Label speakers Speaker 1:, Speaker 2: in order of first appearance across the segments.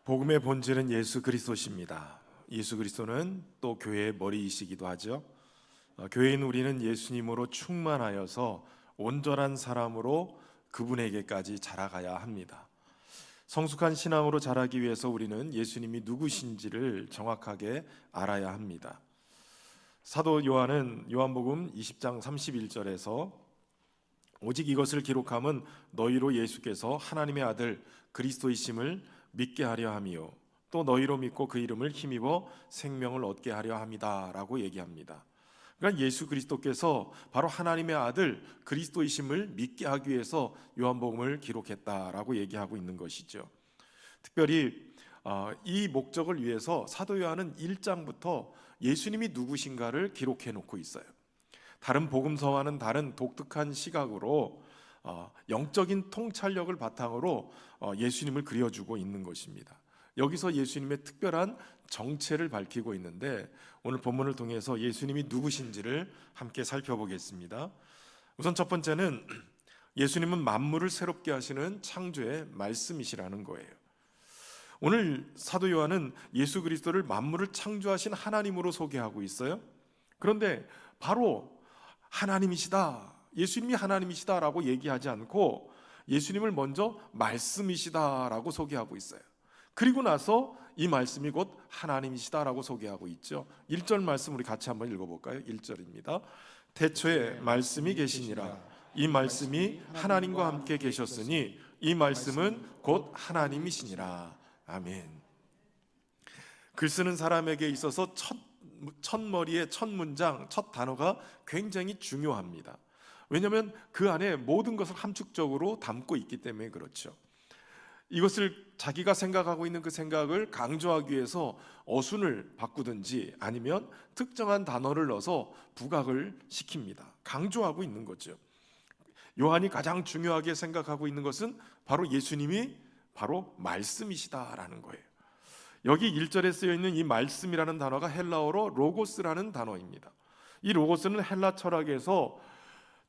Speaker 1: 복음의 본질은 예수 그리스도십니다. 예수 그리스도는 또 교회의 머리이시기도 하죠. 교회인 우리는 예수님으로 충만하여서 온전한 사람으로 그분에게까지 자라가야 합니다. 성숙한 신앙으로 자라기 위해서 우리는 예수님이 누구신지를 정확하게 알아야 합니다. 사도 요한은 요한복음 20장 31절에서 오직 이것을 기록함은 너희로 예수께서 하나님의 아들 그리스도이심을 믿게 하려 함이요 또 너희로 믿고 그 이름을 힘입어 생명을 얻게 하려 함이다 라고 얘기합니다. 그러니까 예수 그리스도께서 바로 하나님의 아들 그리스도이심을 믿게 하기 위해서 요한복음을 기록했다라고 얘기하고 있는 것이죠. 특별히 이 목적을 위해서 사도 요한은 1장부터 예수님이 누구신가를 기록해 놓고 있어요. 다른 복음서와는 다른 독특한 시각으로 영적인 통찰력을 바탕으로 예수님을 그려주고 있는 것입니다. 여기서 예수님의 특별한 정체를 밝히고 있는데 오늘 본문을 통해서 예수님이 누구신지를 함께 살펴보겠습니다. 우선 첫 번째는 예수님은 만물을 새롭게 하시는 창조의 말씀이시라는 거예요. 오늘 사도 요한은 예수 그리스도를 만물을 창조하신 하나님으로 소개하고 있어요. 그런데 바로 하나님이시다, 예수님이 하나님이시다라고 얘기하지 않고 예수님을 먼저 말씀이시다라고 소개하고 있어요. 그리고 나서 이 말씀이 곧 하나님이시다라고 소개하고 있죠. 1절 말씀 우리 같이 한번 읽어볼까요? 1절입니다. 태초에 말씀이 계시니라. 이 말씀이 하나님과 함께 계셨으니 이 말씀은 곧 하나님이시니라. 아멘. 글 쓰는 사람에게 있어서 첫 머리의 첫 문장, 첫 단어가 굉장히 중요합니다. 왜냐하면 그 안에 모든 것을 함축적으로 담고 있기 때문에 그렇죠. 이것을 자기가 생각하고 있는 그 생각을 강조하기 위해서 어순을 바꾸든지 아니면 특정한 단어를 넣어서 부각을 시킵니다. 강조하고 있는 거죠. 요한이 가장 중요하게 생각하고 있는 것은 바로 예수님이 바로 말씀이시다라는 거예요. 여기 1절에 쓰여 있는 이 말씀이라는 단어가 헬라어로 로고스라는 단어입니다. 이 로고스는 헬라 철학에서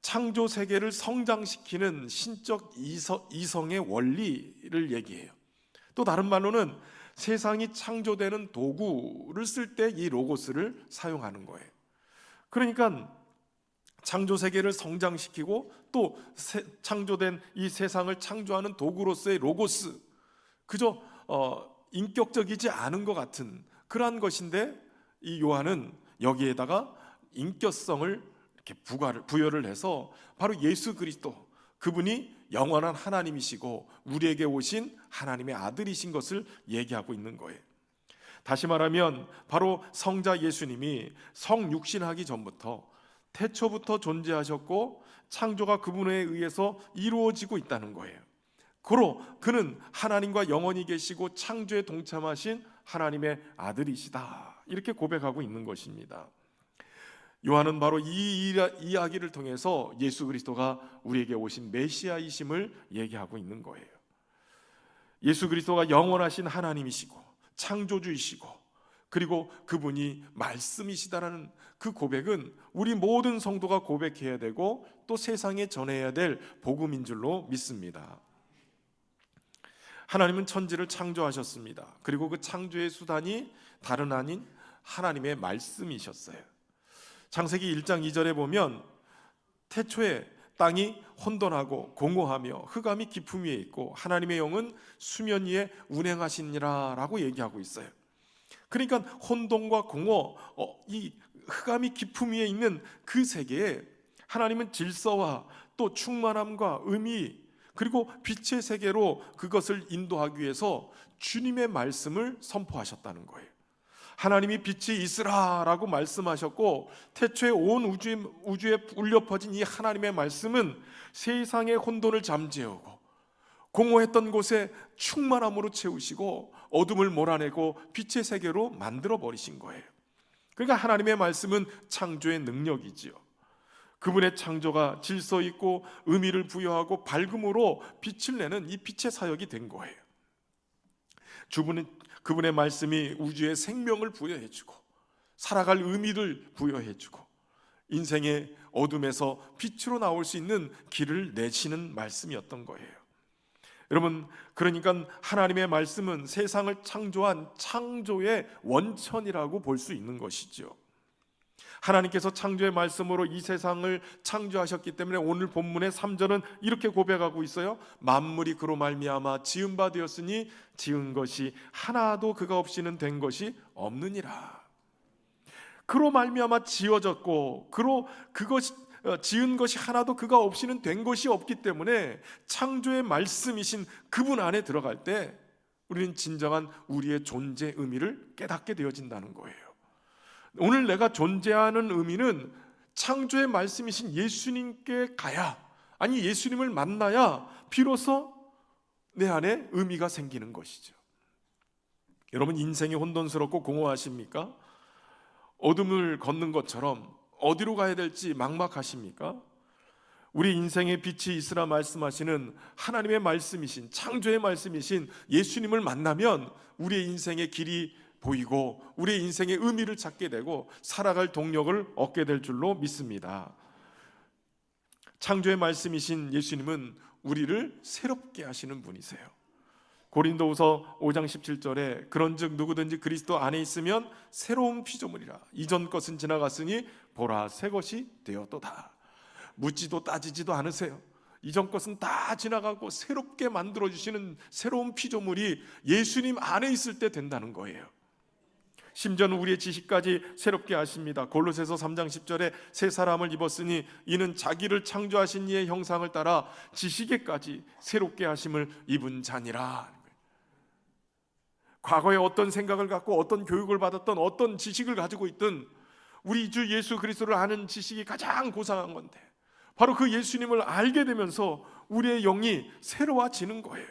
Speaker 1: 창조 세계를 성장시키는 신적 이성의 원리를 얘기해요. 또 다른 말로는 세상이 창조되는 도구를 쓸 때 이 로고스를 사용하는 거예요. 그러니까 창조 세계를 성장시키고 또 창조된 이 세상을 창조하는 도구로서의 로고스, 그저 인격적이지 않은 것 같은 그러한 것인데 이 요한은 여기에다가 인격성을 이렇게 부여를 해서 바로 예수 그리스도, 그분이 영원한 하나님이시고 우리에게 오신 하나님의 아들이신 것을 얘기하고 있는 거예요. 다시 말하면 바로 성자 예수님이 성육신하기 전부터 태초부터 존재하셨고 창조가 그분에 의해서 이루어지고 있다는 거예요. 고로 그는 하나님과 영원히 계시고 창조에 동참하신 하나님의 아들이시다, 이렇게 고백하고 있는 것입니다. 요한은 바로 이 이야기를 통해서 예수 그리스도가 우리에게 오신 메시아이심을 얘기하고 있는 거예요. 예수 그리스도가 영원하신 하나님이시고 창조주이시고 그리고 그분이 말씀이시다라는 그 고백은 우리 모든 성도가 고백해야 되고 또 세상에 전해야 될 복음인 줄로 믿습니다. 하나님은 천지를 창조하셨습니다. 그리고 그 창조의 수단이 다른 아닌 하나님의 말씀이셨어요. 창세기 1장 2절에 보면 태초에 땅이 혼돈하고 공허하며 흑암이 깊음 위에 있고 하나님의 영은 수면 위에 운행하시니라 라고 얘기하고 있어요. 그러니까 혼돈과 공허, 이 흑암이 깊음 위에 있는 그 세계에 하나님은 질서와 또 충만함과 의미 그리고 빛의 세계로 그것을 인도하기 위해서 주님의 말씀을 선포하셨다는 거예요. 하나님이 빛이 있으라라고 말씀하셨고 태초에 온 우주에 울려 퍼진 이 하나님의 말씀은 세상의 혼돈을 잠재우고 공허했던 곳에 충만함으로 채우시고 어둠을 몰아내고 빛의 세계로 만들어 버리신 거예요. 그러니까 하나님의 말씀은 창조의 능력이지요. 그분의 창조가 질서 있고 의미를 부여하고 밝음으로 빛을 내는 이 빛의 사역이 된 거예요. 그분의 말씀이 우주에 생명을 부여해주고 살아갈 의미를 부여해주고 인생의 어둠에서 빛으로 나올 수 있는 길을 내시는 말씀이었던 거예요. 여러분, 그러니까 하나님의 말씀은 세상을 창조한 창조의 원천이라고 볼 수 있는 것이죠. 하나님께서 창조의 말씀으로 이 세상을 창조하셨기 때문에 오늘 본문의 3절은 이렇게 고백하고 있어요. 만물이 그로 말미암아 지은 바 되었으니 지은 것이 하나도 그가 없이는 된 것이 없느니라. 그로 말미암아 지어졌고 그것이 지은 것이 하나도 그가 없이는 된 것이 없기 때문에 창조의 말씀이신 그분 안에 들어갈 때 우리는 진정한 우리의 존재 의미를 깨닫게 되어진다는 거예요. 오늘 내가 존재하는 의미는 창조의 말씀이신 예수님께 가야, 아니 예수님을 만나야 비로소 내 안에 의미가 생기는 것이죠. 여러분, 인생이 혼돈스럽고 공허하십니까? 어둠을 걷는 것처럼 어디로 가야 될지 막막하십니까? 우리 인생의 빛이 있으라 말씀하시는 하나님의 말씀이신, 창조의 말씀이신 예수님을 만나면 우리의 인생의 길이 보이고 우리의 인생의 의미를 찾게 되고 살아갈 동력을 얻게 될 줄로 믿습니다. 창조의 말씀이신 예수님은 우리를 새롭게 하시는 분이세요. 고린도후서 5장 17절에 그런즉 누구든지 그리스도 안에 있으면 새로운 피조물이라 이전 것은 지나갔으니 보라 새 것이 되었도다. 묻지도 따지지도 않으세요. 이전 것은 다 지나가고 새롭게 만들어주시는 새로운 피조물이 예수님 안에 있을 때 된다는 거예요. 심지어는 우리의 지식까지 새롭게 하십니다. 골로새서 3장 10절에 새 사람을 입었으니 이는 자기를 창조하신 이의 형상을 따라 지식에까지 새롭게 하심을 입은 자니라. 과거에 어떤 생각을 갖고 어떤 교육을 받았던 어떤 지식을 가지고 있든 우리 주 예수 그리스도를 아는 지식이 가장 고상한 건데 바로 그 예수님을 알게 되면서 우리의 영이 새로워지는 거예요.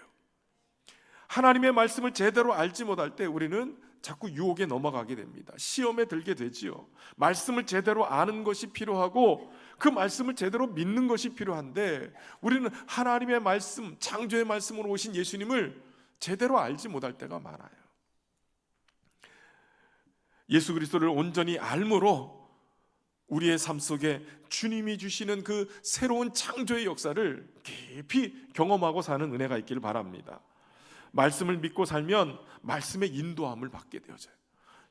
Speaker 1: 하나님의 말씀을 제대로 알지 못할 때 우리는 자꾸 유혹에 넘어가게 됩니다. 시험에 들게 되지요. 말씀을 제대로 아는 것이 필요하고 그 말씀을 제대로 믿는 것이 필요한데 우리는 하나님의 말씀, 창조의 말씀으로 오신 예수님을 제대로 알지 못할 때가 많아요. 예수 그리스도를 온전히 알므로 우리의 삶 속에 주님이 주시는 그 새로운 창조의 역사를 깊이 경험하고 사는 은혜가 있기를 바랍니다. 말씀을 믿고 살면 말씀의 인도함을 받게 되어져요.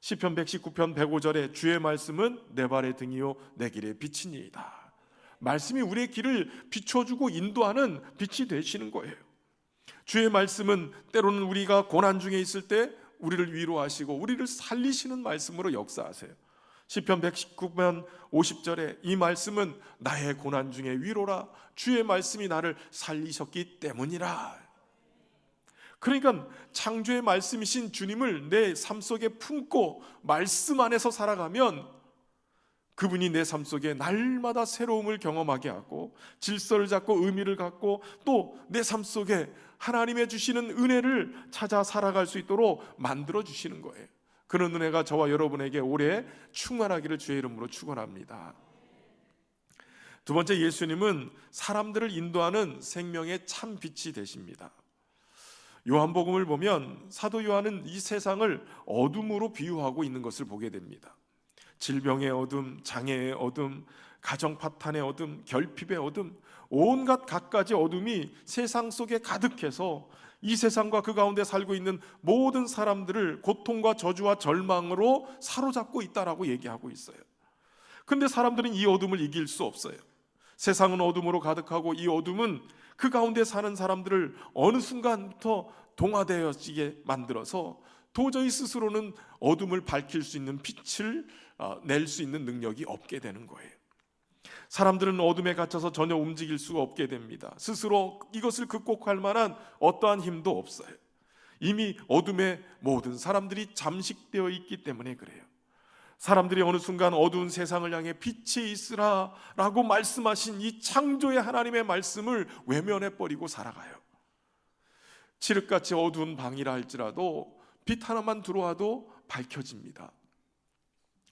Speaker 1: 시편 119편 105절에 주의 말씀은 내 발의 등이요 내 길의 빛이니이다. 말씀이 우리의 길을 비춰주고 인도하는 빛이 되시는 거예요. 주의 말씀은 때로는 우리가 고난 중에 있을 때 우리를 위로하시고 우리를 살리시는 말씀으로 역사하세요. 시편 119편 50절에 이 말씀은 나의 고난 중에 위로라 주의 말씀이 나를 살리셨기 때문이라. 그러니까 창조의 말씀이신 주님을 내 삶 속에 품고 말씀 안에서 살아가면 그분이 내 삶 속에 날마다 새로움을 경험하게 하고 질서를 잡고 의미를 갖고 또 내 삶 속에 하나님의 주시는 은혜를 찾아 살아갈 수 있도록 만들어 주시는 거예요. 그런 은혜가 저와 여러분에게 올해 충만하기를 주의 이름으로 축원합니다. 두 번째, 예수님은 사람들을 인도하는 생명의 참 빛이 되십니다. 요한복음을 보면 사도 요한은 이 세상을 어둠으로 비유하고 있는 것을 보게 됩니다. 질병의 어둠, 장애의 어둠, 가정 파탄의 어둠, 결핍의 어둠, 온갖 갖가지 어둠이 세상 속에 가득해서 이 세상과 그 가운데 살고 있는 모든 사람들을 고통과 저주와 절망으로 사로잡고 있다라고 얘기하고 있어요. 근데 사람들은 이 어둠을 이길 수 없어요. 세상은 어둠으로 가득하고 이 어둠은 그 가운데 사는 사람들을 어느 순간부터 동화되어지게 만들어서 도저히 스스로는 어둠을 밝힐 수 있는 빛을 낼 수 있는 능력이 없게 되는 거예요. 사람들은 어둠에 갇혀서 전혀 움직일 수가 없게 됩니다. 스스로 이것을 극복할 만한 어떠한 힘도 없어요. 이미 어둠에 모든 사람들이 잠식되어 있기 때문에 그래요. 사람들이 어느 순간 어두운 세상을 향해 빛이 있으라 라고 말씀하신 이 창조의 하나님의 말씀을 외면해버리고 살아가요. 칠흑같이 어두운 방이라 할지라도 빛 하나만 들어와도 밝혀집니다.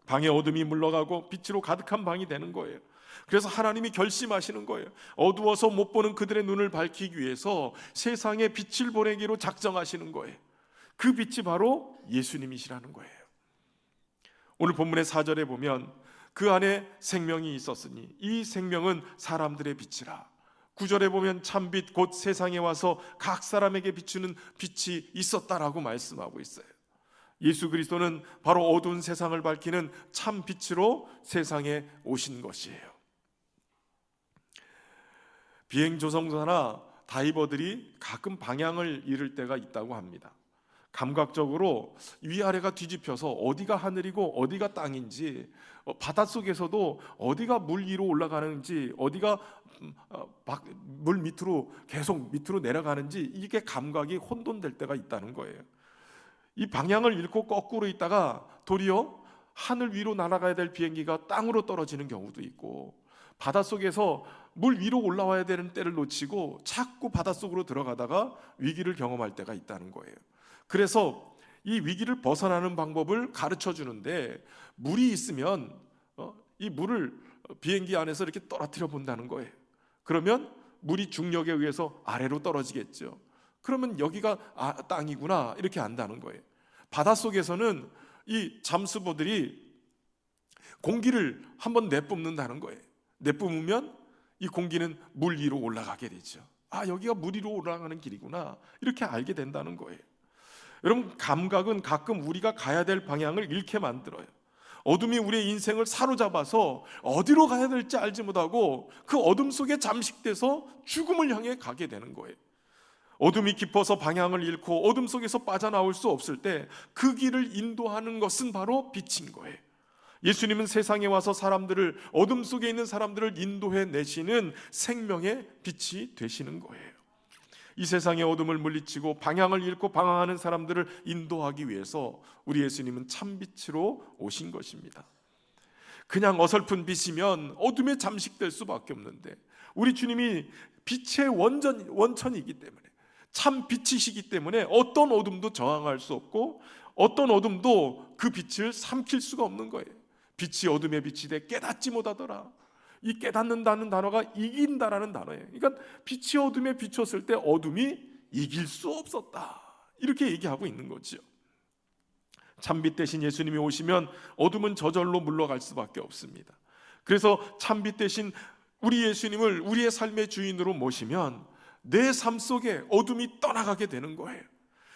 Speaker 1: 방의 어둠이 물러가고 빛으로 가득한 방이 되는 거예요. 그래서 하나님이 결심하시는 거예요. 어두워서 못 보는 그들의 눈을 밝히기 위해서 세상에 빛을 보내기로 작정하시는 거예요. 그 빛이 바로 예수님이시라는 거예요. 오늘 본문의 4절에 보면 그 안에 생명이 있었으니 이 생명은 사람들의 빛이라 9절에 보면 참빛 곧 세상에 와서 각 사람에게 비추는 빛이 있었다라고 말씀하고 있어요. 예수 그리스도는 바로 어두운 세상을 밝히는 참 빛으로 세상에 오신 것이에요. 비행 조종사나 다이버들이 가끔 방향을 잃을 때가 있다고 합니다. 감각적으로 위아래가 뒤집혀서 어디가 하늘이고 어디가 땅인지, 바닷속에서도 어디가 물 위로 올라가는지, 어디가 물 밑으로 계속 밑으로 내려가는지, 이게 감각이 혼돈될 때가 있다는 거예요. 이 방향을 잃고 거꾸로 있다가 도리어 하늘 위로 날아가야 될 비행기가 땅으로 떨어지는 경우도 있고, 바닷속에서 물 위로 올라와야 되는 때를 놓치고 자꾸 바닷속으로 들어가다가 위기를 경험할 때가 있다는 거예요. 그래서 이 위기를 벗어나는 방법을 가르쳐 주는데, 물이 있으면 이 물을 비행기 안에서 이렇게 떨어뜨려 본다는 거예요. 그러면 물이 중력에 의해서 아래로 떨어지겠죠. 그러면 여기가 땅이구나 이렇게 안다는 거예요. 바닷속에서는 이 잠수보들이 공기를 한번 내뿜는다는 거예요. 내뿜으면 이 공기는 물 위로 올라가게 되죠. 여기가 물 위로 올라가는 길이구나 이렇게 알게 된다는 거예요. 여러분, 감각은 가끔 우리가 가야 될 방향을 잃게 만들어요. 어둠이 우리의 인생을 사로잡아서 어디로 가야 될지 알지 못하고 그 어둠 속에 잠식돼서 죽음을 향해 가게 되는 거예요. 어둠이 깊어서 방향을 잃고 어둠 속에서 빠져나올 수 없을 때 그 길을 인도하는 것은 바로 빛인 거예요. 예수님은 세상에 와서 사람들을, 어둠 속에 있는 사람들을 인도해 내시는 생명의 빛이 되시는 거예요. 이 세상의 어둠을 물리치고 방향을 잃고 방황하는 사람들을 인도하기 위해서 우리 예수님은 참빛으로 오신 것입니다. 그냥 어설픈 빛이면 어둠에 잠식될 수밖에 없는데, 우리 주님이 빛의 원천이기 때문에, 참 빛이시기 때문에 어떤 어둠도 저항할 수 없고 어떤 어둠도 그 빛을 삼킬 수가 없는 거예요. 빛이 어둠에 비치되 깨닫지 못하더라. 이 깨닫는다는 단어가 이긴다라는 단어예요. 그러니까 빛이 어둠에 비쳤을 때 어둠이 이길 수 없었다, 이렇게 얘기하고 있는 거죠. 참빛 대신 예수님이 오시면 어둠은 저절로 물러갈 수밖에 없습니다. 그래서 참빛 대신 우리 예수님을 우리의 삶의 주인으로 모시면 내 삶 속에 어둠이 떠나가게 되는 거예요.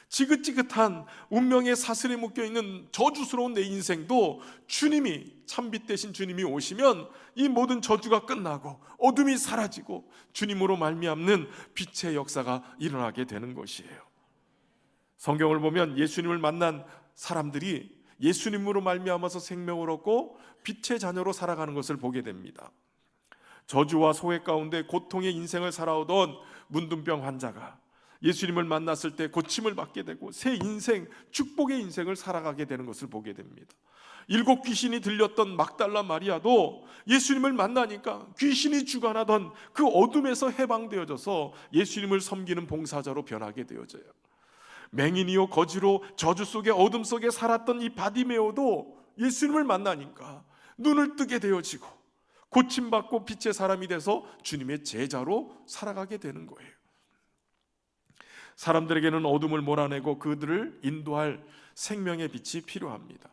Speaker 1: 지긋지긋한 운명의 사슬에 묶여있는 저주스러운 내 인생도 주님이, 참빛 대신 주님이 오시면 이 모든 저주가 끝나고 어둠이 사라지고 주님으로 말미암는 빛의 역사가 일어나게 되는 것이에요. 성경을 보면 예수님을 만난 사람들이 예수님으로 말미암아서 생명을 얻고 빛의 자녀로 살아가는 것을 보게 됩니다. 저주와 소외 가운데 고통의 인생을 살아오던 문둥병 환자가 예수님을 만났을 때 고침을 받게 되고 새 인생, 축복의 인생을 살아가게 되는 것을 보게 됩니다. 7 귀신이 들렸던 막달라 마리아도 예수님을 만나니까 귀신이 주관하던 그 어둠에서 해방되어져서 예수님을 섬기는 봉사자로 변하게 되어져요. 맹인이요 거지로 저주 속에 어둠 속에 살았던 이 바디메오도 예수님을 만나니까 눈을 뜨게 되어지고 고침받고 빛의 사람이 돼서 주님의 제자로 살아가게 되는 거예요. 사람들에게는 어둠을 몰아내고 그들을 인도할 생명의 빛이 필요합니다.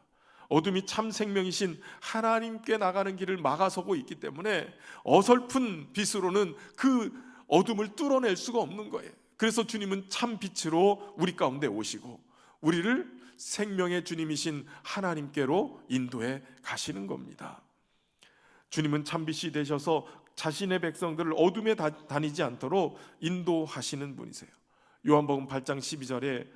Speaker 1: 어둠이 참 생명이신 하나님께 나가는 길을 막아서고 있기 때문에 어설픈 빛으로는 그 어둠을 뚫어낼 수가 없는 거예요. 그래서 주님은 참 빛으로 우리 가운데 오시고 우리를 생명의 주님이신 하나님께로 인도해 가시는 겁니다. 주님은 참빛이 되셔서 자신의 백성들을 어둠에 다니지 않도록 인도하시는 분이세요. 요한복음 8장 12절에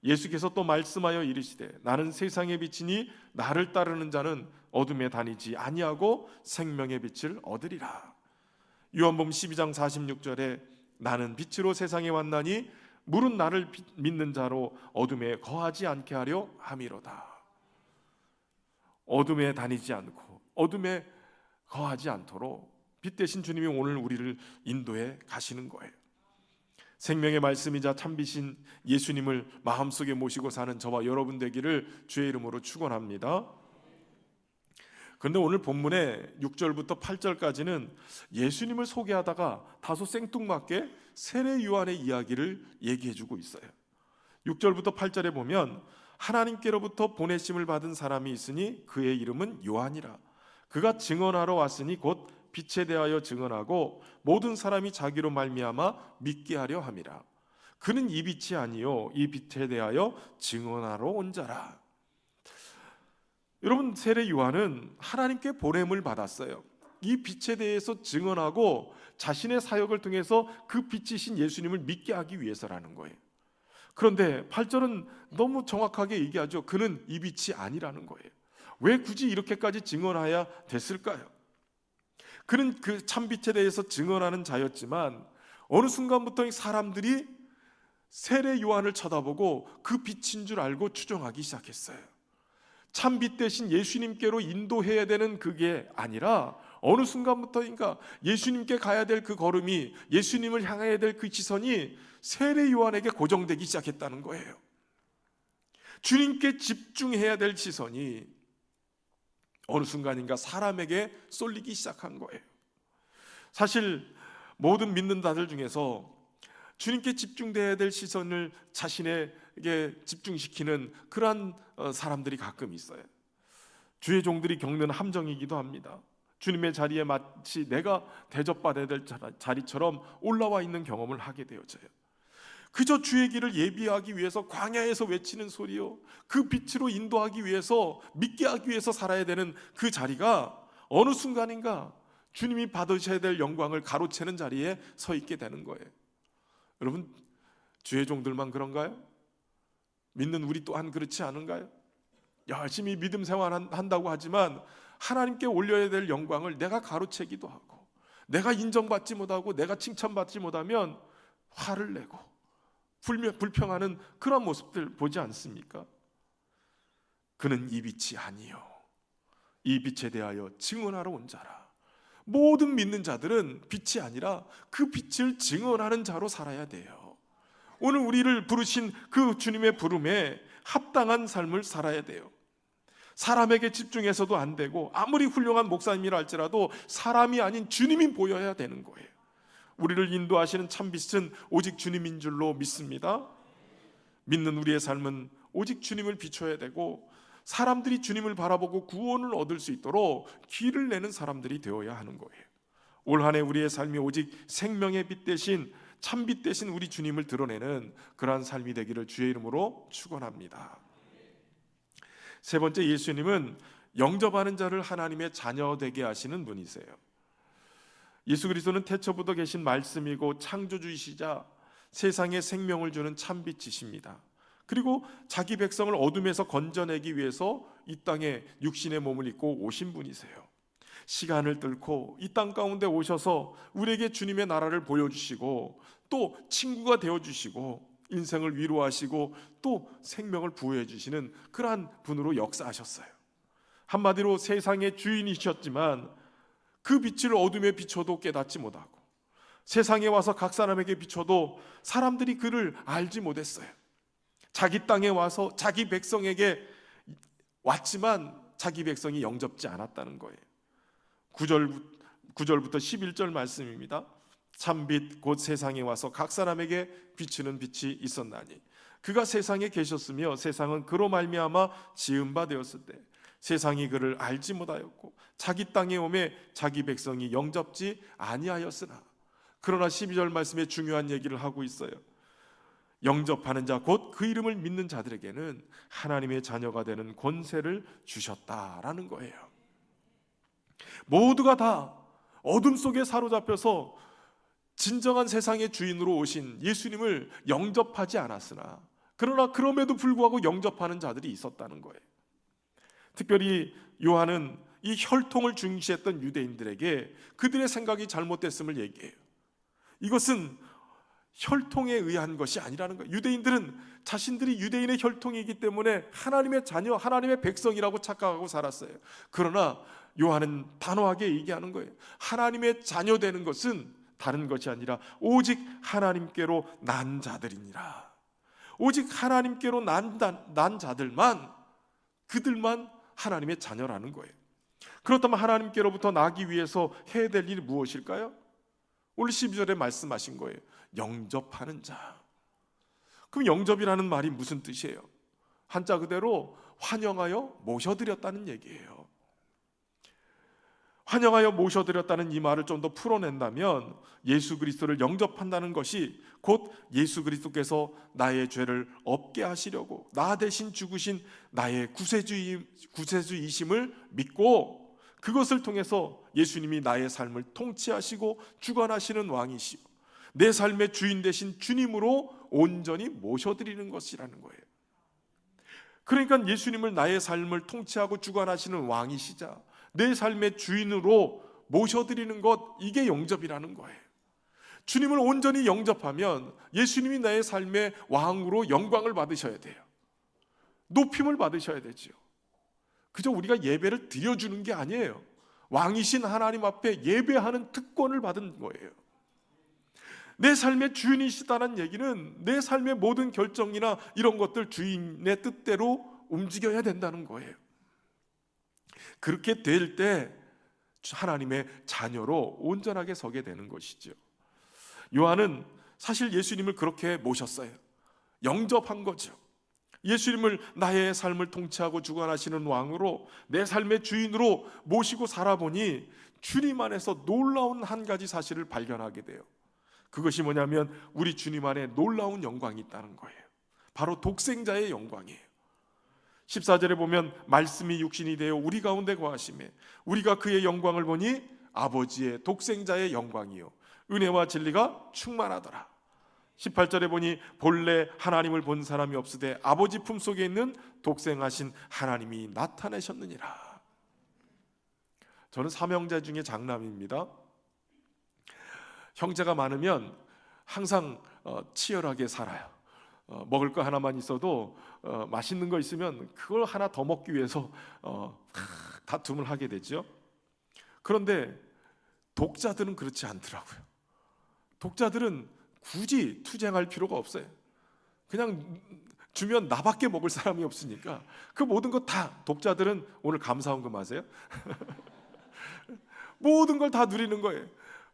Speaker 1: 예수께서 또 말씀하여 이르시되 나는 세상의 빛이니 나를 따르는 자는 어둠에 다니지 아니하고 생명의 빛을 얻으리라. 요한복음 12장 46절에 나는 빛으로 세상에 왔나니 물은 나를 믿는 자로 어둠에 거하지 않게 하려 함이로다. 어둠에 다니지 않고 어둠에 거하지 않도록 빛 대신 주님이 오늘 우리를 인도해 가시는 거예요. 생명의 말씀이자 참빛인 예수님을 마음속에 모시고 사는 저와 여러분 되기를 주의 이름으로 축원합니다. 그런데 오늘 본문의 6절부터 8절까지는 예수님을 소개하다가 다소 생뚱맞게 세례 요한의 이야기를 얘기해주고 있어요. 6절부터 8절에 보면 하나님께로부터 보내심을 받은 사람이 있으니 그의 이름은 요한이라. 그가 증언하러 왔으니 곧 빛에 대하여 증언하고 모든 사람이 자기로 말미암아 믿게 하려 함이라. 그는 이 빛이 아니요 이 빛에 대하여 증언하러 온 자라. 여러분, 세례 요한은 하나님께 보냄을 받았어요. 이 빛에 대해서 증언하고 자신의 사역을 통해서 그 빛이신 예수님을 믿게 하기 위해서라는 거예요. 그런데 8절은 너무 정확하게 얘기하죠. 그는 이 빛이 아니라는 거예요. 왜 굳이 이렇게까지 증언해야 됐을까요? 그는 그 참빛에 대해서 증언하는 자였지만 어느 순간부터 이 사람들이 세례 요한을 쳐다보고 그 빛인 줄 알고 추종하기 시작했어요. 참빛 대신 예수님께로 인도해야 되는 그게 아니라 어느 순간부터인가 예수님께 가야 될 그 걸음이, 예수님을 향해야 될 그 시선이 세례 요한에게 고정되기 시작했다는 거예요. 주님께 집중해야 될 시선이 어느 순간인가 사람에게 쏠리기 시작한 거예요. 사실 모든 믿는 자들 중에서 주님께 집중돼야 될 시선을 자신에게 집중시키는 그러한 사람들이 가끔 있어요. 주의 종들이 겪는 함정이기도 합니다. 주님의 자리에 마치 내가 대접받아야 될 자리처럼 올라와 있는 경험을 하게 되어져요. 그저 주의 길을 예비하기 위해서 광야에서 외치는 소리요, 그 빛으로 인도하기 위해서, 믿게 하기 위해서 살아야 되는 그 자리가 어느 순간인가 주님이 받으셔야 될 영광을 가로채는 자리에 서 있게 되는 거예요. 여러분, 주의 종들만 그런가요? 믿는 우리 또한 그렇지 않은가요? 열심히 믿음 생활한다고 하지만 하나님께 올려야 될 영광을 내가 가로채기도 하고, 내가 인정받지 못하고 내가 칭찬받지 못하면 화를 내고 불평하는 그런 모습들 보지 않습니까? 그는 이 빛이 아니요 이 빛에 대하여 증언하러 온 자라. 모든 믿는 자들은 빛이 아니라 그 빛을 증언하는 자로 살아야 돼요. 오늘 우리를 부르신 그 주님의 부름에 합당한 삶을 살아야 돼요. 사람에게 집중해서도 안 되고, 아무리 훌륭한 목사님이라 할지라도 사람이 아닌 주님이 보여야 되는 거예요. 우리를 인도하시는 참빛은 오직 주님인 줄로 믿습니다. 믿는 우리의 삶은 오직 주님을 비춰야 되고, 사람들이 주님을 바라보고 구원을 얻을 수 있도록 길을 내는 사람들이 되어야 하는 거예요. 올 한 해 우리의 삶이 오직 생명의 빛 대신, 참빛 대신 우리 주님을 드러내는 그러한 삶이 되기를 주의 이름으로 축원합니다. 세 번째, 예수님은 영접하는 자를 하나님의 자녀 되게 하시는 분이세요. 예수 그리스도는 태초부터 계신 말씀이고 창조주이시자 세상에 생명을 주는 참빛이십니다. 그리고 자기 백성을 어둠에서 건져내기 위해서 이 땅에 육신의 몸을 입고 오신 분이세요. 시간을 뚫고 이 땅 가운데 오셔서 우리에게 주님의 나라를 보여주시고, 또 친구가 되어주시고, 인생을 위로하시고, 또 생명을 부여해 주시는 그러한 분으로 역사하셨어요. 한마디로 세상의 주인이셨지만 그 빛을 어둠에 비춰도 깨닫지 못하고, 세상에 와서 각 사람에게 비춰도 사람들이 그를 알지 못했어요. 자기 땅에 와서 자기 백성에게 왔지만 자기 백성이 영접지 않았다는 거예요. 9절부터 11절 말씀입니다. 참빛 곧 세상에 와서 각 사람에게 비추는 빛이 있었나니 그가 세상에 계셨으며 세상은 그로 말미암아 지은 바 되었을 때 세상이 그를 알지 못하였고 자기 땅에 오매 자기 백성이 영접지 아니하였으나. 그러나 12절 말씀에 중요한 얘기를 하고 있어요. 영접하는 자 곧 그 이름을 믿는 자들에게는 하나님의 자녀가 되는 권세를 주셨다라는 거예요. 모두가 다 어둠 속에 사로잡혀서 진정한 세상의 주인으로 오신 예수님을 영접하지 않았으나, 그러나 그럼에도 불구하고 영접하는 자들이 있었다는 거예요. 특별히 요한은 이 혈통을 중시했던 유대인들에게 그들의 생각이 잘못됐음을 얘기해요. 이것은 혈통에 의한 것이 아니라는 거예요. 유대인들은 자신들이 유대인의 혈통이기 때문에 하나님의 자녀, 하나님의 백성이라고 착각하고 살았어요. 그러나 요한은 단호하게 얘기하는 거예요. 하나님의 자녀 되는 것은 다른 것이 아니라 오직 하나님께로 난 자들이니라. 오직 하나님께로 난 자들만, 그들만 하나님의 자녀라는 거예요. 그렇다면 하나님께로부터 나기 위해서 해야 될 일이 무엇일까요? 오늘 12절에 말씀하신 거예요. 영접하는 자. 그럼 영접이라는 말이 무슨 뜻이에요? 한자 그대로 환영하여 모셔드렸다는 얘기예요. 환영하여 모셔드렸다는 이 말을 좀 더 풀어낸다면 예수 그리스도를 영접한다는 것이 곧 예수 그리스도께서 나의 죄를 없게 하시려고 나 대신 죽으신 나의 구세주이심을 믿고 그것을 통해서 예수님이 나의 삶을 통치하시고 주관하시는 왕이시오, 내 삶의 주인 되신 주님으로 온전히 모셔드리는 것이라는 거예요. 그러니까 예수님을 나의 삶을 통치하고 주관하시는 왕이시자 내 삶의 주인으로 모셔드리는 것, 이게 영접이라는 거예요. 주님을 온전히 영접하면 예수님이 나의 삶의 왕으로 영광을 받으셔야 돼요. 높임을 받으셔야 되죠. 그저 우리가 예배를 드려주는 게 아니에요. 왕이신 하나님 앞에 예배하는 특권을 받은 거예요. 내 삶의 주인이시다는 얘기는 내 삶의 모든 결정이나 이런 것들 주인의 뜻대로 움직여야 된다는 거예요. 그렇게 될 때 하나님의 자녀로 온전하게 서게 되는 것이죠. 요한은 사실 예수님을 그렇게 모셨어요. 영접한 거죠. 예수님을 나의 삶을 통치하고 주관하시는 왕으로 내 삶의 주인으로 모시고 살아보니 주님 안에서 놀라운 한 가지 사실을 발견하게 돼요. 그것이 뭐냐면 우리 주님 안에 놀라운 영광이 있다는 거예요. 바로 독생자의 영광이에요. 14절에 보면 말씀이 육신이 되어 우리 가운데 거하시매 우리가 그의 영광을 보니 아버지의 독생자의 영광이요 은혜와 진리가 충만하더라. 18절에 보니 본래 하나님을 본 사람이 없으되 아버지 품속에 있는 독생하신 하나님이 나타내셨느니라. 저는 삼형제 중에 장남입니다. 형제가 많으면 항상 치열하게 살아요. 먹을 거 하나만 있어도 맛있는 거 있으면 그걸 하나 더 먹기 위해서 다툼을 하게 되죠. 그런데 독자들은 그렇지 않더라고요. 독자들은 굳이 투쟁할 필요가 없어요. 그냥 주면 나밖에 먹을 사람이 없으니까 그 모든 거 다, 독자들은 오늘 감사원금 아세요? 모든 걸 다 누리는 거예요.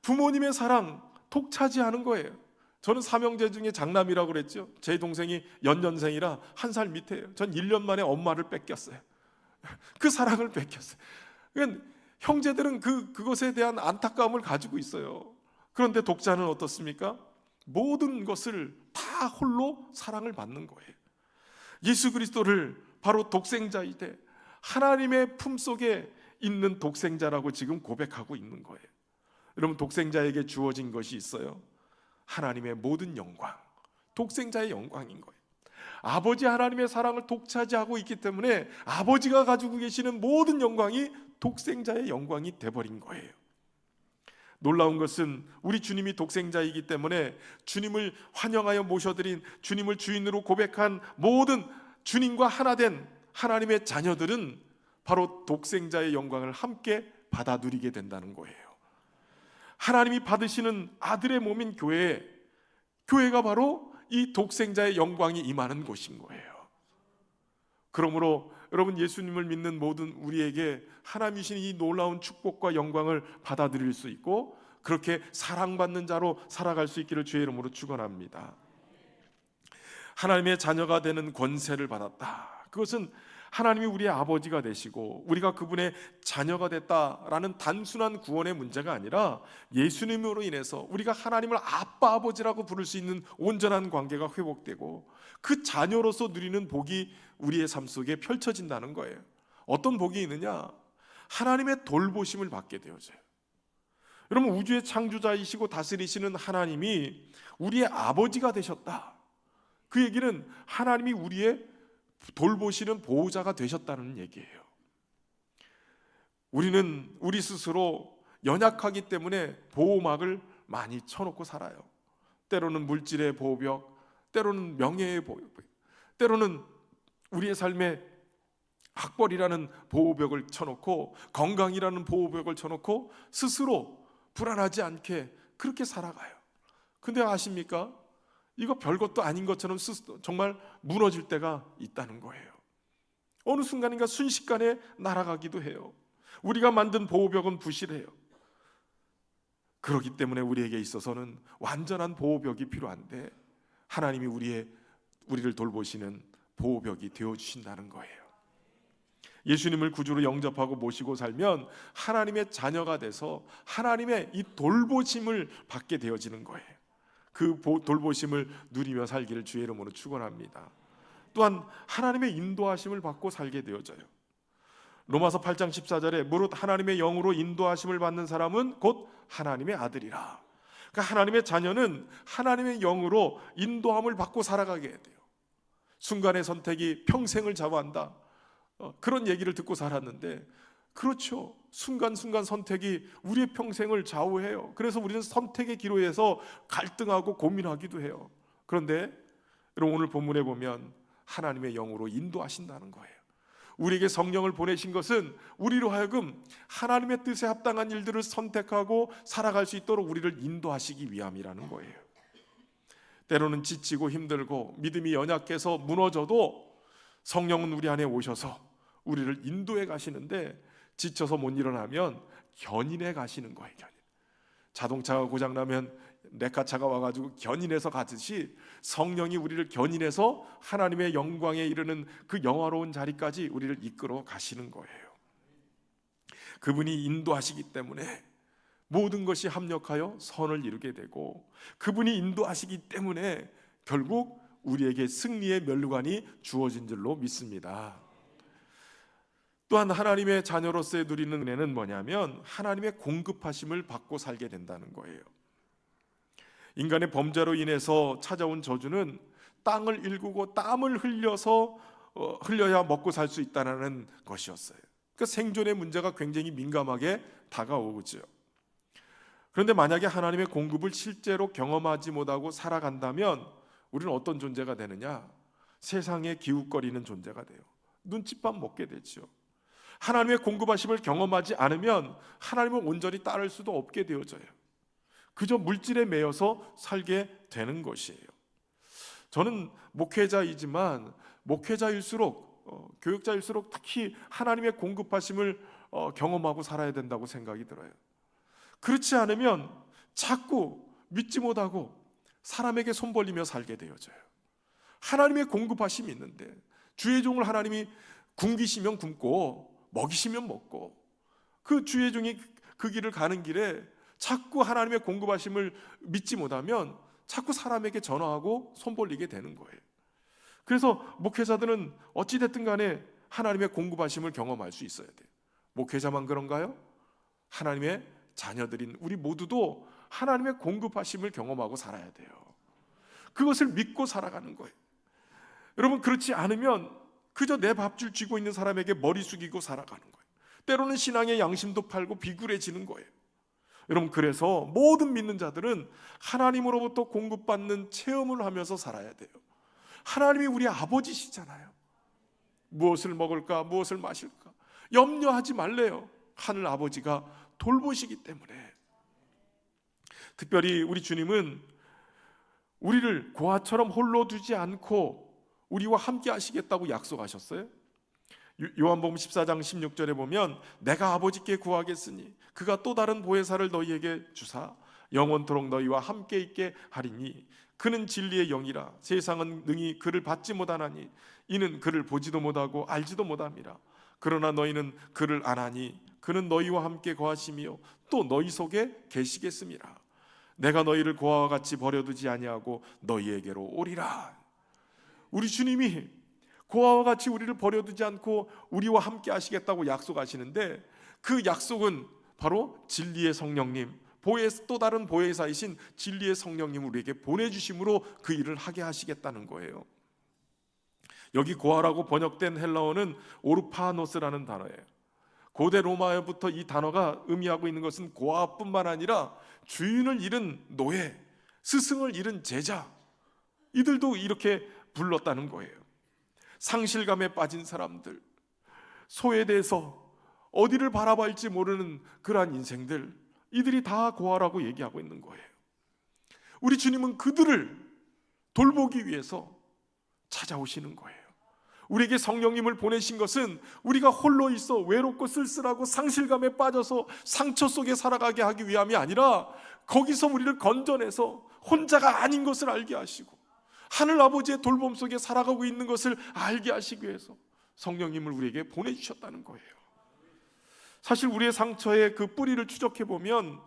Speaker 1: 부모님의 사랑 독차지하는 거예요. 저는 삼형제 중에 장남이라고 그랬죠. 제 동생이 연년생이라 1살 밑에예요. 전 1년 만에 엄마를 뺏겼어요. 그 사랑을 뺏겼어요. 그러니까 형제들은 그것에 대한 안타까움을 가지고 있어요. 그런데 독자는 어떻습니까? 모든 것을 다 홀로 사랑을 받는 거예요. 예수 그리스도를 바로 독생자이되 하나님의 품속에 있는 독생자라고 지금 고백하고 있는 거예요. 여러분, 독생자에게 주어진 것이 있어요. 하나님의 모든 영광, 독생자의 영광인 거예요. 아버지 하나님의 사랑을 독차지하고 있기 때문에 아버지가 가지고 계시는 모든 영광이 독생자의 영광이 돼버린 거예요. 놀라운 것은 우리 주님이 독생자이기 때문에 주님을 환영하여 모셔드린, 주님을 주인으로 고백한 모든 주님과 하나 된 하나님의 자녀들은 바로 독생자의 영광을 함께 받아 누리게 된다는 거예요. 하나님이 받으시는 아들의 몸인 교회가 바로 이 독생자의 영광이 임하는 곳인 거예요. 그러므로 여러분, 예수님을 믿는 모든 우리에게 하나님이신 이 놀라운 축복과 영광을 받아들일 수 있고 그렇게 사랑받는 자로 살아갈 수 있기를 주의 이름으로 축원합니다. 하나님의 자녀가 되는 권세를 받았다. 그것은 하나님이 우리의 아버지가 되시고 우리가 그분의 자녀가 됐다라는 단순한 구원의 문제가 아니라 예수님으로 인해서 우리가 하나님을 아빠 아버지라고 부를 수 있는 온전한 관계가 회복되고 그 자녀로서 누리는 복이 우리의 삶 속에 펼쳐진다는 거예요. 어떤 복이 있느냐? 하나님의 돌보심을 받게 되어져요. 여러분, 우주의 창조자이시고 다스리시는 하나님이 우리의 아버지가 되셨다. 그 얘기는 하나님이 우리의 돌보시는 보호자가 되셨다는 얘기예요. 우리는 우리 스스로 연약하기 때문에 보호막을 많이 쳐놓고 살아요. 때로는 물질의 보호벽, 때로는 명예의 보호벽, 때로는 우리의 삶에 학벌이라는 보호벽을 쳐놓고 건강이라는 보호벽을 쳐놓고 스스로 불안하지 않게 그렇게 살아가요. 근데 아십니까? 이거 별것도 아닌 것처럼 정말 무너질 때가 있다는 거예요. 어느 순간인가 순식간에 날아가기도 해요. 우리가 만든 보호벽은 부실해요. 그렇기 때문에 우리에게 있어서는 완전한 보호벽이 필요한데 하나님이 우리를 돌보시는 보호벽이 되어주신다는 거예요. 예수님을 구주로 영접하고 모시고 살면 하나님의 자녀가 돼서 하나님의 이 돌보심을 받게 되어지는 거예요. 그 돌보심을 누리며 살기를 주의 이름으로 축원합니다. 또한 하나님의 인도하심을 받고 살게 되어져요. 로마서 8장 14절에 무릇 하나님의 영으로 인도하심을 받는 사람은 곧 하나님의 아들이라. 그러니까 하나님의 자녀는 하나님의 영으로 인도함을 받고 살아가게 돼요. 순간의 선택이 평생을 좌우한다, 그런 얘기를 듣고 살았는데, 그렇죠. 순간순간 선택이 우리의 평생을 좌우해요. 그래서 우리는 선택의 기로에서 갈등하고 고민하기도 해요. 그런데 여러분, 오늘 본문에 보면 하나님의 영으로 인도하신다는 거예요. 우리에게 성령을 보내신 것은 우리로 하여금 하나님의 뜻에 합당한 일들을 선택하고 살아갈 수 있도록 우리를 인도하시기 위함이라는 거예요. 때로는 지치고 힘들고 믿음이 연약해서 무너져도 성령은 우리 안에 오셔서 우리를 인도해 가시는데, 지쳐서 못 일어나면 견인해 가시는 거예요. 자동차가 고장나면 레카차가 와가지고 견인해서 가듯이 성령이 우리를 견인해서 하나님의 영광에 이르는 그 영화로운 자리까지 우리를 이끌어 가시는 거예요. 그분이 인도하시기 때문에 모든 것이 합력하여 선을 이루게 되고, 그분이 인도하시기 때문에 결국 우리에게 승리의 면류관이 주어진 줄로 믿습니다. 또한 하나님의 자녀로서의 누리는 은혜는 뭐냐면 하나님의 공급하심을 받고 살게 된다는 거예요. 인간의 범죄로 인해서 찾아온 저주는 땅을 일구고 땀을 흘려야 먹고 살 수 있다는 것이었어요. 그러니까 생존의 문제가 굉장히 민감하게 다가오죠. 그런데 만약에 하나님의 공급을 실제로 경험하지 못하고 살아간다면 우리는 어떤 존재가 되느냐? 세상에 기웃거리는 존재가 돼요. 눈칫밥 먹게 되죠. 하나님의 공급하심을 경험하지 않으면 하나님을 온전히 따를 수도 없게 되어져요. 그저 물질에 매여서 살게 되는 것이에요. 저는 목회자이지만 목회자일수록 교육자일수록 특히 하나님의 공급하심을 경험하고 살아야 된다고 생각이 들어요. 그렇지 않으면 자꾸 믿지 못하고 사람에게 손 벌리며 살게 되어져요. 하나님의 공급하심이 있는데 주의 종을 하나님이 굶기시면 굶고 먹이시면 먹고, 그 주의 종이 그 길을 가는 길에 자꾸 하나님의 공급하심을 믿지 못하면 자꾸 사람에게 전화하고 손 벌리게 되는 거예요. 그래서 목회자들은 어찌됐든 간에 하나님의 공급하심을 경험할 수 있어야 돼요. 목회자만 그런가요? 하나님의 자녀들인 우리 모두도 하나님의 공급하심을 경험하고 살아야 돼요. 그것을 믿고 살아가는 거예요. 여러분, 그렇지 않으면 그저 내 밥줄 쥐고 있는 사람에게 머리 숙이고 살아가는 거예요. 때로는 신앙의 양심도 팔고 비굴해지는 거예요. 여러분, 그래서 모든 믿는 자들은 하나님으로부터 공급받는 체험을 하면서 살아야 돼요. 하나님이 우리 아버지시잖아요. 무엇을 먹을까, 무엇을 마실까 염려하지 말래요. 하늘 아버지가 돌보시기 때문에. 특별히 우리 주님은 우리를 고아처럼 홀로 두지 않고 우리와 함께 하시겠다고 약속하셨어요. 요한복음 14장 16절에 보면 내가 아버지께 구하겠으니 그가 또 다른 보혜사를 너희에게 주사 영원토록 너희와 함께 있게 하리니 그는 진리의 영이라. 세상은 능히 그를 받지 못하나니 이는 그를 보지도 못하고 알지도 못함이라. 그러나 너희는 그를 아나니 그는 너희와 함께 거하시며 또 너희 속에 계시겠음이라. 내가 너희를 고아와 같이 버려두지 아니하고 너희에게로 오리라. 우리 주님이 고아와 같이 우리를 버려두지 않고 우리와 함께 하시겠다고 약속하시는데, 그 약속은 바로 진리의 성령님, 또 다른 보혜사이신 진리의 성령님을 우리에게 보내주심으로 그 일을 하게 하시겠다는 거예요. 여기 고아라고 번역된 헬라어는 오르파노스라는 단어예요. 고대 로마어부터 이 단어가 의미하고 있는 것은 고아뿐만 아니라 주인을 잃은 노예, 스승을 잃은 제자, 이들도 이렇게 불렀다는 거예요. 상실감에 빠진 사람들, 소외돼서 어디를 바라봐야 할지 모르는 그러한 인생들, 이들이 다 고아라고 얘기하고 있는 거예요. 우리 주님은 그들을 돌보기 위해서 찾아오시는 거예요. 우리에게 성령님을 보내신 것은 우리가 홀로 있어 외롭고 쓸쓸하고 상실감에 빠져서 상처 속에 살아가게 하기 위함이 아니라, 거기서 우리를 건져내서 혼자가 아닌 것을 알게 하시고 하늘 아버지의 돌봄 속에 살아가고 있는 것을 알게 하시기 위해서 성령님을 우리에게 보내주셨다는 거예요. 사실 우리의 상처의 그 뿌리를 추적해 보면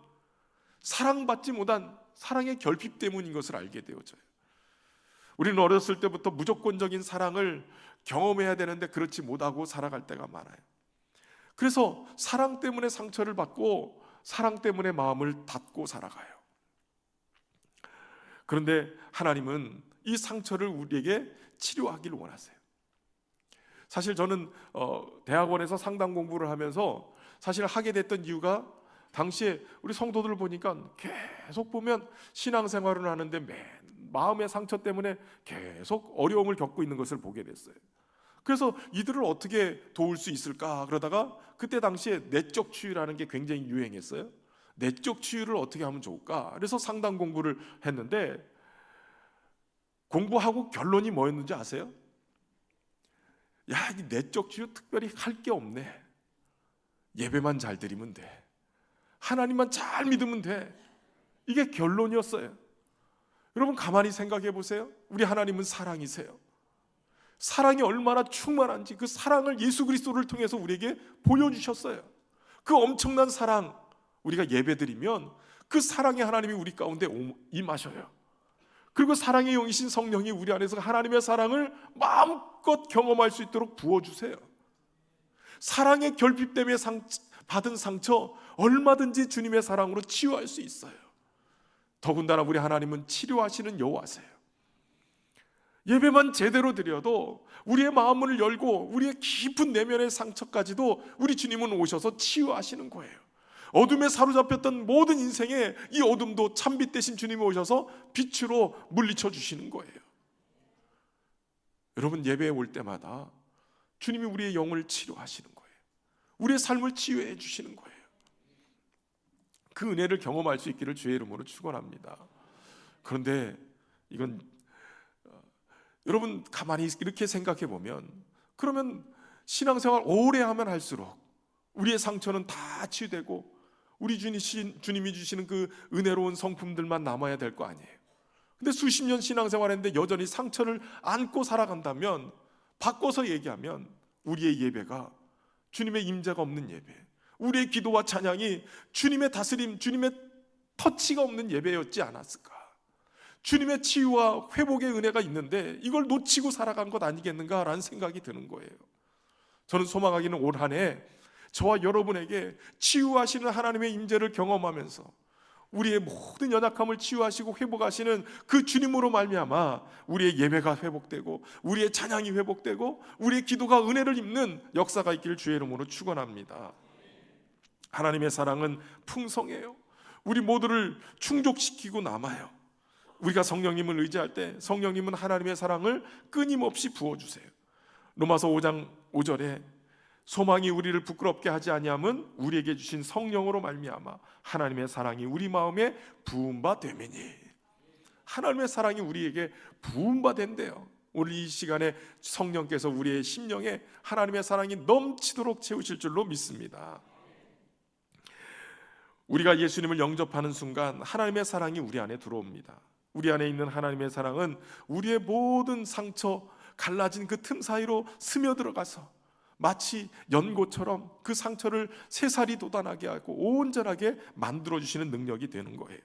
Speaker 1: 사랑받지 못한 사랑의 결핍 때문인 것을 알게 되어져요. 우리는 어렸을 때부터 무조건적인 사랑을 경험해야 되는데 그렇지 못하고 살아갈 때가 많아요. 그래서 사랑 때문에 상처를 받고 사랑 때문에 마음을 닫고 살아가요. 그런데 하나님은 이 상처를 우리에게 치료하기를 원하세요. 사실 저는 대학원에서 상담 공부를 하면서 사실 하게 됐던 이유가 당시에 우리 성도들을 보니까 계속 보면 신앙생활을 하는데 마음의 상처 때문에 계속 어려움을 겪고 있는 것을 보게 됐어요. 그래서 이들을 어떻게 도울 수 있을까 그러다가 그때 당시에 내적 치유라는 게 굉장히 유행했어요. 내적 치유를 어떻게 하면 좋을까? 그래서 상담 공부를 했는데 공부하고 결론이 뭐였는지 아세요? 야, 이 내적 치유 특별히 할 게 없네. 예배만 잘 드리면 돼. 하나님만 잘 믿으면 돼. 이게 결론이었어요. 여러분 가만히 생각해 보세요. 우리 하나님은 사랑이세요. 사랑이 얼마나 충만한지 그 사랑을 예수 그리스도를 통해서 우리에게 보여주셨어요. 그 엄청난 사랑 우리가 예배드리면 그 사랑의 하나님이 우리 가운데 임하셔요. 그리고 사랑의 영이신 성령이 우리 안에서 하나님의 사랑을 마음껏 경험할 수 있도록 부어주세요. 사랑의 결핍 때문에 받은 상처 얼마든지 주님의 사랑으로 치유할 수 있어요. 더군다나 우리 하나님은 치료하시는 여호와세요. 예배만 제대로 드려도 우리의 마음을 열고 우리의 깊은 내면의 상처까지도 우리 주님은 오셔서 치유하시는 거예요. 어둠에 사로잡혔던 모든 인생의 이 어둠도 참빛 대신 주님이 오셔서 빛으로 물리쳐 주시는 거예요. 여러분 예배에 올 때마다 주님이 우리의 영을 치료하시는 거예요. 우리의 삶을 치유해 주시는 거예요. 그 은혜를 경험할 수 있기를 주의 이름으로 축원합니다. 그런데 이건 여러분 가만히 이렇게 생각해 보면 그러면 신앙생활 오래 하면 할수록 우리의 상처는 다 치유되고 우리 주님이 주시는 그 은혜로운 성품들만 남아야 될 거 아니에요. 근데 수십 년 신앙생활했는데 여전히 상처를 안고 살아간다면 바꿔서 얘기하면 우리의 예배가 주님의 임재가 없는 예배, 우리의 기도와 찬양이 주님의 다스림, 주님의 터치가 없는 예배였지 않았을까? 주님의 치유와 회복의 은혜가 있는데 이걸 놓치고 살아간 것 아니겠는가라는 생각이 드는 거예요. 저는 소망하기는 올 한 해 저와 여러분에게 치유하시는 하나님의 임재를 경험하면서 우리의 모든 연약함을 치유하시고 회복하시는 그 주님으로 말미암아 우리의 예배가 회복되고 우리의 찬양이 회복되고 우리의 기도가 은혜를 입는 역사가 있기를 주의 이름으로 축원합니다. 하나님의 사랑은 풍성해요. 우리 모두를 충족시키고 남아요. 우리가 성령님을 의지할 때 성령님은 하나님의 사랑을 끊임없이 부어주세요. 로마서 5장 5절에 소망이 우리를 부끄럽게 하지 아니함은 우리에게 주신 성령으로 말미암아 하나님의 사랑이 우리 마음에 부은 바 되매니. 하나님의 사랑이 우리에게 부은 바 된대요. 오늘 이 시간에 성령께서 우리의 심령에 하나님의 사랑이 넘치도록 채우실 줄로 믿습니다. 우리가 예수님을 영접하는 순간 하나님의 사랑이 우리 안에 들어옵니다. 우리 안에 있는 하나님의 사랑은 우리의 모든 상처, 갈라진 그 틈 사이로 스며들어가서 마치 연고처럼 그 상처를 새살이 돋아나게 하고 온전하게 만들어주시는 능력이 되는 거예요.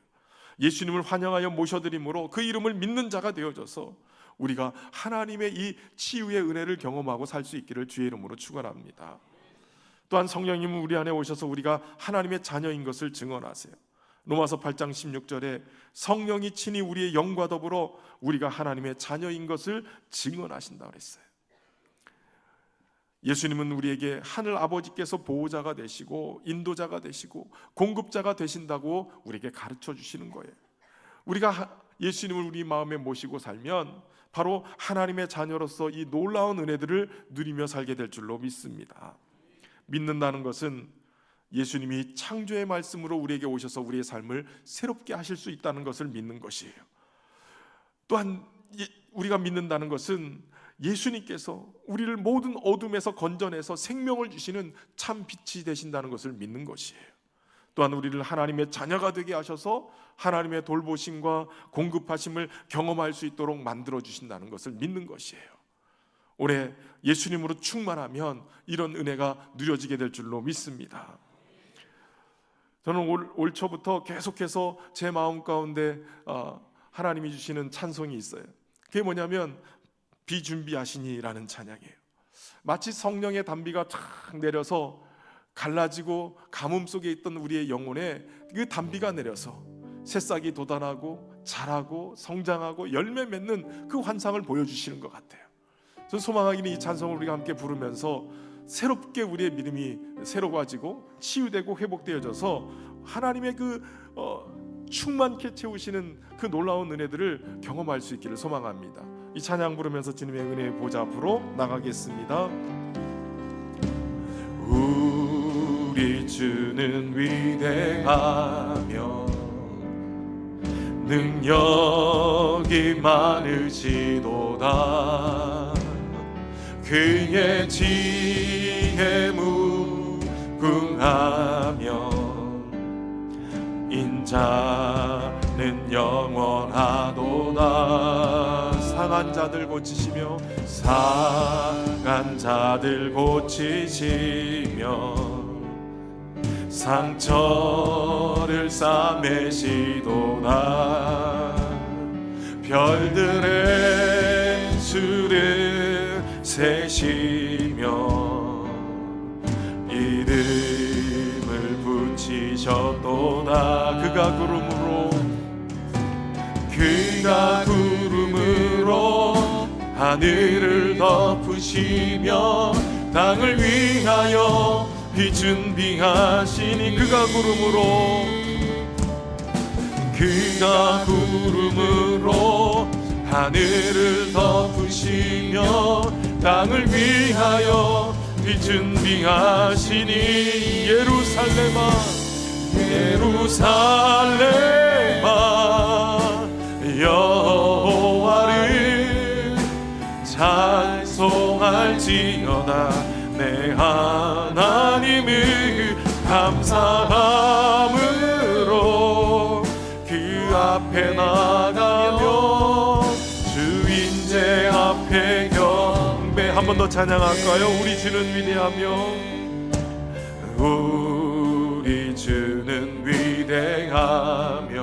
Speaker 1: 예수님을 환영하여 모셔드림으로 그 이름을 믿는 자가 되어져서 우리가 하나님의 이 치유의 은혜를 경험하고 살 수 있기를 주의 이름으로 축원합니다. 또한 성령님은 우리 안에 오셔서 우리가 하나님의 자녀인 것을 증언하세요. 로마서 8장 16절에 성령이 친히 우리의 영과 더불어 우리가 하나님의 자녀인 것을 증언하신다고 그랬어요. 예수님은 우리에게 하늘 아버지께서 보호자가 되시고 인도자가 되시고 공급자가 되신다고 우리에게 가르쳐 주시는 거예요. 우리가 예수님을 우리 마음에 모시고 살면 바로 하나님의 자녀로서 이 놀라운 은혜들을 누리며 살게 될 줄로 믿습니다. 믿는다는 것은 예수님이 창조의 말씀으로 우리에게 오셔서 우리의 삶을 새롭게 하실 수 있다는 것을 믿는 것이에요. 또한 우리가 믿는다는 것은 예수님께서 우리를 모든 어둠에서 건져내서 생명을 주시는 참 빛이 되신다는 것을 믿는 것이에요. 또한 우리를 하나님의 자녀가 되게 하셔서 하나님의 돌보심과 공급하심을 경험할 수 있도록 만들어 주신다는 것을 믿는 것이에요. 올해 예수님으로 충만하면 이런 은혜가 누려지게 될 줄로 믿습니다. 저는 올 초부터 계속해서 제 마음 가운데 하나님이 주시는 찬송이 있어요. 그게 뭐냐면 비준비하시니라는 찬양이에요. 마치 성령의 단비가 쫙 내려서 갈라지고 가뭄 속에 있던 우리의 영혼에 그 단비가 내려서 새싹이 돋아나고 자라고 성장하고 열매 맺는 그 환상을 보여주시는 것 같아요. 저는 소망하기는 이 찬송을 우리가 함께 부르면서 새롭게 우리의 믿음이 새로워지고 치유되고 회복되어져서 하나님의 그 충만케 채우시는 그 놀라운 은혜들을 경험할 수 있기를 소망합니다. 이 찬양 부르면서 주님의 은혜의 보좌 앞으로 나가겠습니다. 우리 주는 위대하며 능력이 많으시도다. 그의 지혜 무궁하며 인자는 영원하도다. 상한 자들 고치시며 상한 자들 고치시며 상처를 싸매시도다. 별들의 수를 세시며 이름을 붙이셨도다. 그가 구름으로 하늘을 덮으시며 땅을 위하여 비준비하시니 그가 구름으로 하늘을 덮으시며 땅을 위하여 비준비하시니 예루살렘아 여호와를 찬송할지어다. 내 하나님을 감사함으로 그 앞에 나가며 주 인재 앞에 경배. 한 번 더 찬양할까요? 우리 주는 위대하며 우리 주는 위대하며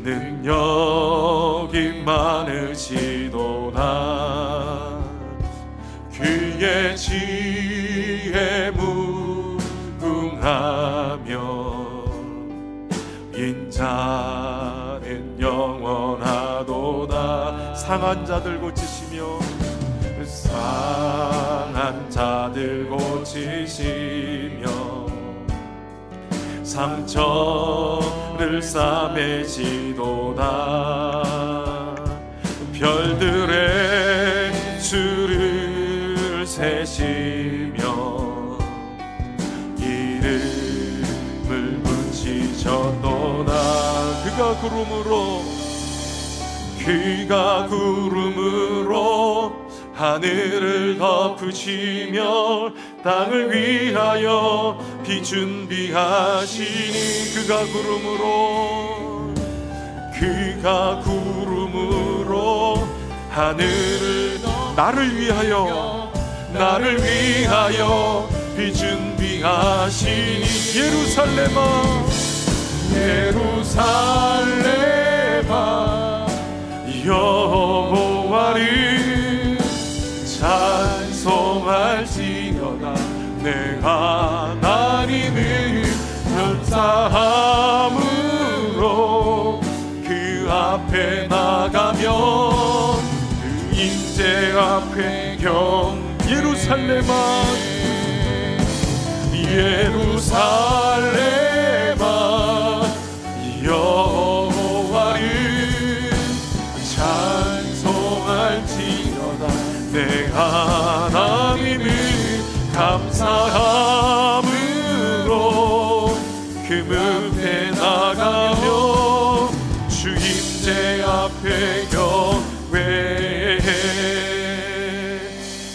Speaker 1: 능력이 많으시도다. 그의 지혜 무궁하며 인자는 영원하도다. 상한 자들 고치시며 상처를 싸매시도다. 별들의 수를 세시며 이름을 붙이셨도다. 그가 구름으로 하늘을 덮으시며 땅을 위하여 비준비하시니 그가 구름으로 하늘을 나를 위하여 비준비하시니 예루살렘아 여호와를 찬송할지어다. 내 하나님을 감사함으로 그 앞에 나가며 그 인재 앞에 예루살렘아 여호와를 찬송할지어다. 내 하나님을 감사함으로 그 무대 나가며 주 임재 앞에 경배해.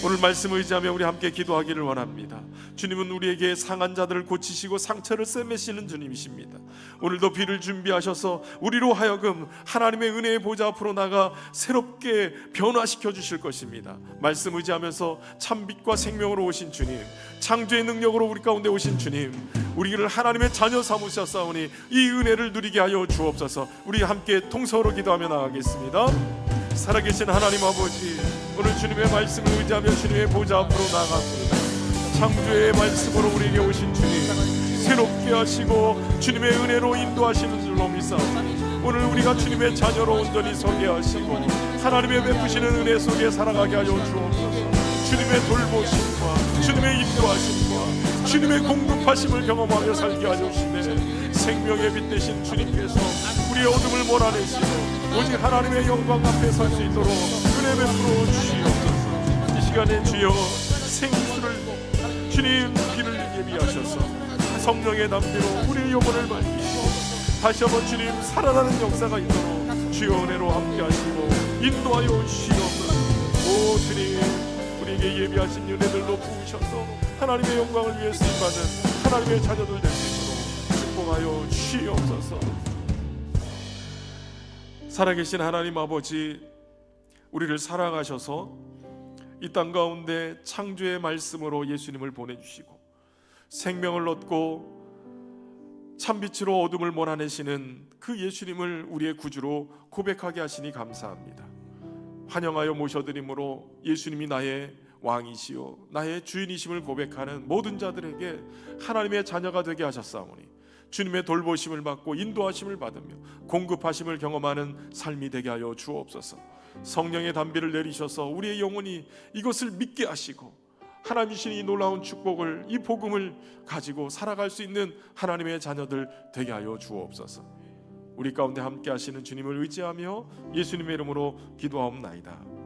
Speaker 1: 오늘 말씀 말씀을 의지하며 우리 함께 기도하기를 원합니다. 주님은 우리에게 상한 자들을 고치시고 상처를 꿰매시는 주님이십니다. 오늘도 비를 준비하셔서 우리로 하여금 하나님의 은혜의 보좌 앞으로 나가 새롭게 변화시켜 주실 것입니다. 말씀 의지하면서 참빛과 생명으로 오신 주님, 창조의 능력으로 우리 가운데 오신 주님, 우리를 하나님의 자녀 삼으셨사오니 이 은혜를 누리게 하여 주옵소서. 우리 함께 통성으로 기도하며 나가겠습니다. 살아계신 하나님 아버지, 오늘 주님의 말씀을 의지하며 주님의 보좌 앞으로 나아갑니다. 창조의 말씀으로 우리에게 오신 주님, 새롭게 하시고 주님의 은혜로 인도하시는 줄로 믿사오니 오늘 우리가 주님의 자녀로 온전히 서게 하시고 하나님의 베푸시는 은혜 속에 살아가게 하여 주옵소서. 주님의 돌보심과 주님의 인도하심과 주님의 공급하심을 경험하며 살게 하여 주시네. 생명의 빛 되신 주님께서 우리의 어둠을 몰아내시고 오직 하나님의 영광 앞에 설 수 있도록 은혜 베풀어 주시옵소서. 이 시간에 주여 생수를 주님 비를 예비하셔서 성령의 담비로 우리의 영혼을 밝히시고 다시 한번 주님 살아나는 역사가 있도록 주여 은혜로 함께 하시고 인도하여 주시옵소서. 오 주님, 우리에게 예비하신 은혜들로 부으셔서 하나님의 영광을 위해 쓰임받는 하나님의 자녀들 될 수 있도록 축복하여 주시옵소서. 살아계신 하나님 아버지, 우리를 사랑하셔서 이 땅 가운데 창조의 말씀으로 예수님을 보내주시고 생명을 얻고 참빛으로 어둠을 몰아내시는 그 예수님을 우리의 구주로 고백하게 하시니 감사합니다. 환영하여 모셔드림으로 예수님이 나의 왕이시요 나의 주인이심을 고백하는 모든 자들에게 하나님의 자녀가 되게 하셨사오니 주님의 돌보심을 받고 인도하심을 받으며 공급하심을 경험하는 삶이 되게 하여 주옵소서. 성령의 담비를 내리셔서 우리의 영혼이 이것을 믿게 하시고 하나님 주신 이 놀라운 축복을, 이 복음을 가지고 살아갈 수 있는 하나님의 자녀들 되게 하여 주옵소서. 우리 가운데 함께 하시는 주님을 의지하며 예수님의 이름으로 기도하옵나이다.